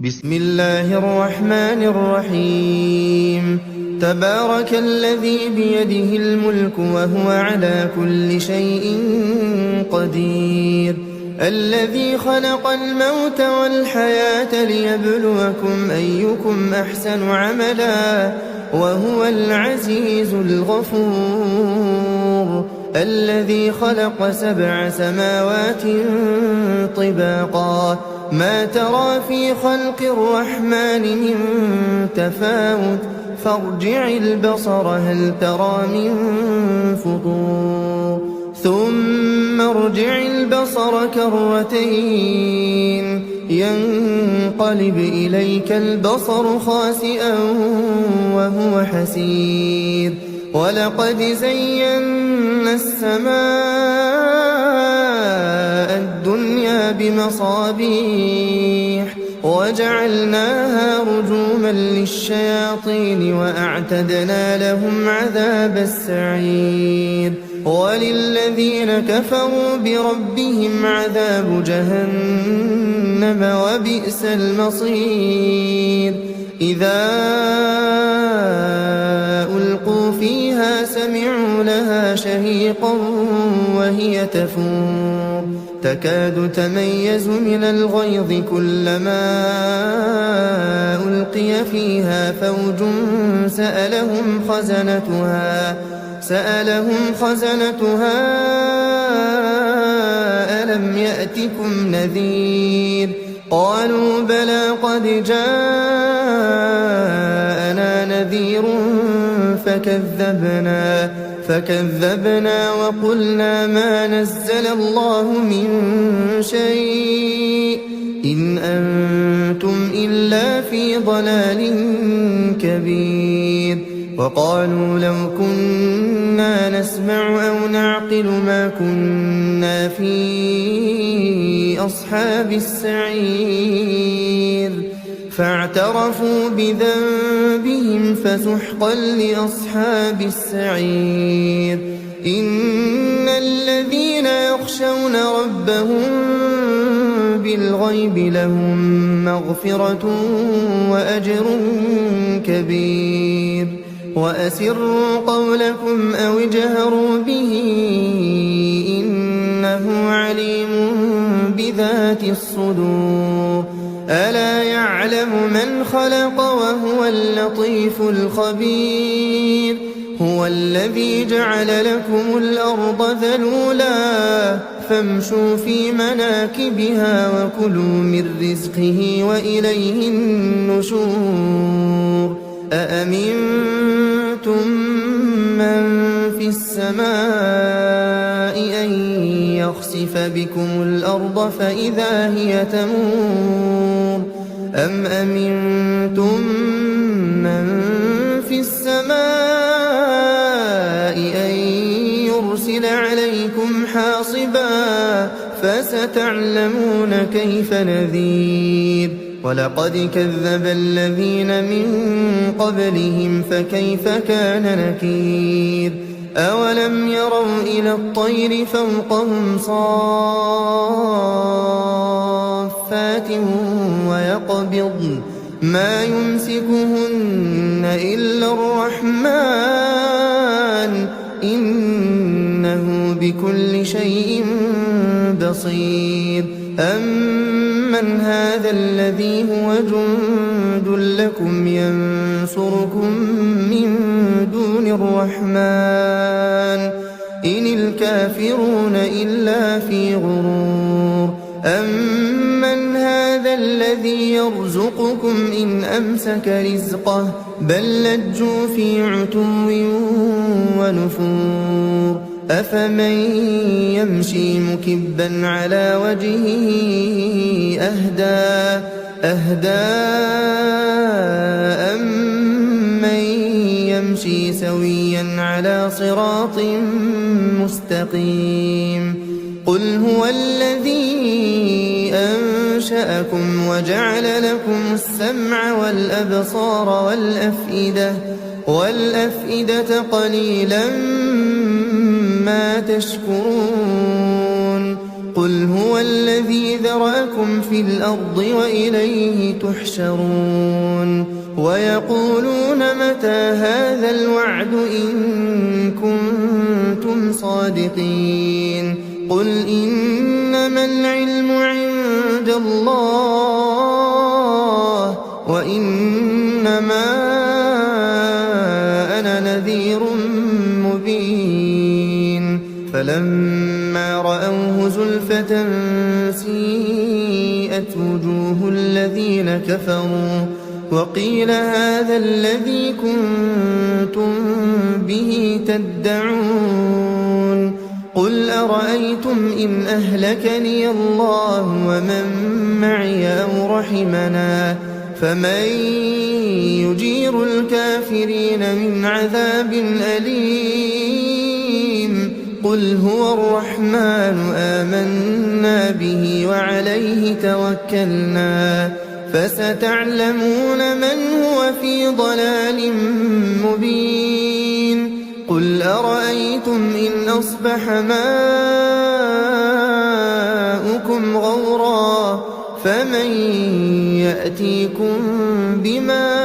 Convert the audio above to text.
بسم الله الرحمن الرحيم تبارك الذي بيده الملك وهو على كل شيء قدير الذي خلق الموت والحياة ليبلوكم أيكم أحسن عملا وهو العزيز الغفور الذي خلق 7 سماوات طباقا ما ترى في خلق الرحمن من تفاوت فارجع البصر هل ترى من فطور ثم ارجع البصر كرتين ينقلب إليك البصر خاسئا وهو حسير ولقد زينا السماء الدنيا بمصابيح وجعلناها رجوما للشياطين وأعتدنا لهم عذاب السعير وللذين كفروا بربهم عذاب جهنم وبئس المصير إذا ألقوا فيها سمعوا لها شهيقا وهي تفور تكاد تميز من الغيظ كلما ألقي فيها فوج سألهم خزنتها ألم يأتكم نذير قالوا بلى قد جاءنا نذير فكذبنا وقلنا ما نزل الله من شيء إن أنتم إلا في ضلال كبير وقالوا لو كنا نسمع أو نعقل ما كنا في أصحاب السعير فاعترفوا بذنبهم فسحقا لأصحاب السعير إن الذين يخشون ربهم بالغيب لهم مغفرة وأجر كبير وأسروا قولكم أو اجهروا به إنه عليم بذات الصدور ألا يعلم من خلق وهو اللطيف الخبير هو الذي جعل لكم الأرض ذلولا فامشوا في مناكبها وكلوا من رزقه وإليه النشور أأمنتم من في السماء أن يخسف بكم الأرض فإذا هي تمور أم أمنتم من في السماء أن يرسل عليكم حاصبا فستعلمون كيف نذير ولقد كذب الذين من قبلهم فكيف كان نكير أولم يروا إلى الطير فوقهم صافات ويقبضن ما يمسكهن إلا الرحمن إنه بكل شيء بصير أمن هذا الذي هو جند لكم ينصركم من دون الرحمن إن الكافرون إلا في غرور أمن هذا الذي يرزقكم إن أمسك رزقه بل لجوا في عتو ونفور أفمن يمشي مكبا على وجهه أهدى أمن يمشي سويا على صراط مستقيم قل هو الذي أنشأكم وجعل لكم السمع والأبصار والأفئدة قليلا ما تشكرون قل هو الذي ذرأكم في الأرض وإليه تحشرون ويقولون متى هذا الوعد إن كنتم صادقين قل إنما العلم عند الله وإنما أنا نذير مبين فلما رأوه زلفة سيئت وجوه الذين كفروا وقيل هذا الذي كنتم به تدعون قل أرأيتم إن أهلكني الله ومن معي أو رحمنا فمن يجير الكافرين من عذاب أليم قل هو الرحمن آمنا به وعليه توكلنا فستعلمون من هو في ضلال مبين قل أرأيتم إن أصبح ماؤكم غورا فمن يأتيكم بماء